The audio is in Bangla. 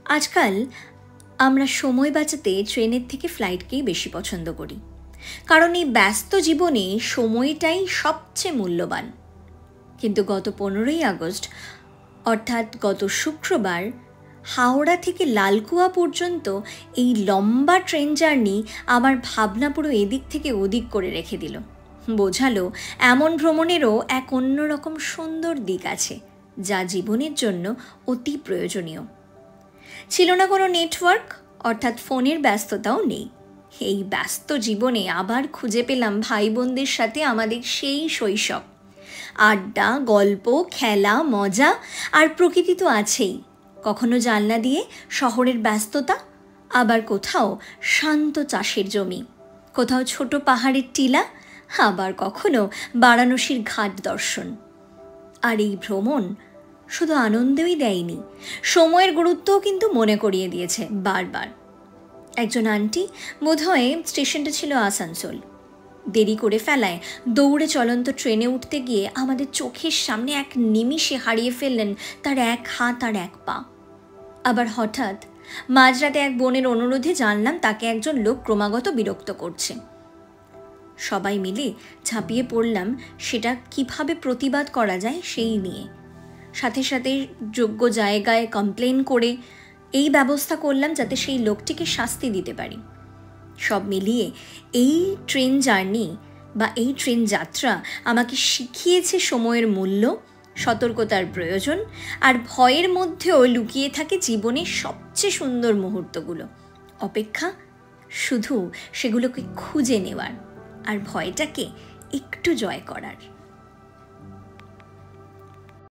আজকাল আমরা সময় বাঁচাতে ট্রেনের থেকে ফ্লাইটকেই বেশি পছন্দ করি, কারণ এই ব্যস্ত জীবনে সময়টাই সবচেয়ে মূল্যবান। কিন্তু গত 15ই আগস্ট অর্থাৎ গত শুক্রবার হাওড়া থেকে লালকুয়া পর্যন্ত এই লম্বা ট্রেন জার্নি আমার ভাবনা পুরো এদিক থেকে ওদিক করে রেখে দিল। বোঝালো এমন ভ্রমণেরও এক অন্যরকম সুন্দর দিক আছে, যা জীবনের জন্য অতি প্রয়োজনীয়। ছিল না কোনো নেটওয়ার্ক, অর্থাৎ ফোনের ব্যস্ততাও নেই। এই ব্যস্ত জীবনে আবার খুঁজে পেলাম ভাই বোনদের সাথে আমাদের সেই শৈশব। আড্ডা, গল্প, খেলা, মজা আর প্রকৃতি তো আছেই। কখনো জানলা দিয়ে শহরের ব্যস্ততা, আবার কোথাও শান্ত চাষের জমি, কোথাও ছোট পাহাড়ের টিলা, আবার কখনো বারাণসীর ঘাট দর্শন। আর এই ভ্রমণ শুধু আনন্দই দেয়নি, সময়ের গুরুত্বও কিন্তু মনে করিয়ে দিয়েছে বারবার। একজন আন্টি, বোধহয় স্টেশনটা ছিল আসানসোল, দেরি করে ফেলায় দৌড়ে চলন্ত ট্রেনে উঠতে গিয়ে আমাদের চোখের সামনে এক নিমিষে হারিয়ে ফেললেন তার এক হাত আর এক পা। আবার হঠাৎ মাঝরাতে এক বোনের অনুরোধে জানলাম তাকে একজন লোক ক্রমাগত বিরক্ত করছে। সবাই মিলে ঝাঁপিয়ে পড়লাম সেটা কিভাবে প্রতিবাদ করা যায় সেই নিয়ে। সাথে সাথে যোগ্য জায়গায় কমপ্লেন করে এই ব্যবস্থা করলাম যাতে সেই লোকটিকে শাস্তি দিতে পারি। সব মিলিয়ে এই ট্রেন জার্নি বা এই ট্রেন যাত্রা আমাকে শিখিয়েছে সময়ের মূল্য, সতর্কতার প্রয়োজন, আর ভয়ের মধ্যেও লুকিয়ে থাকে জীবনের সবচেয়ে সুন্দর মুহূর্তগুলো। অপেক্ষা শুধু সেগুলোকে খুঁজে নেওয়ার আর ভয়টাকে একটু জয় করার।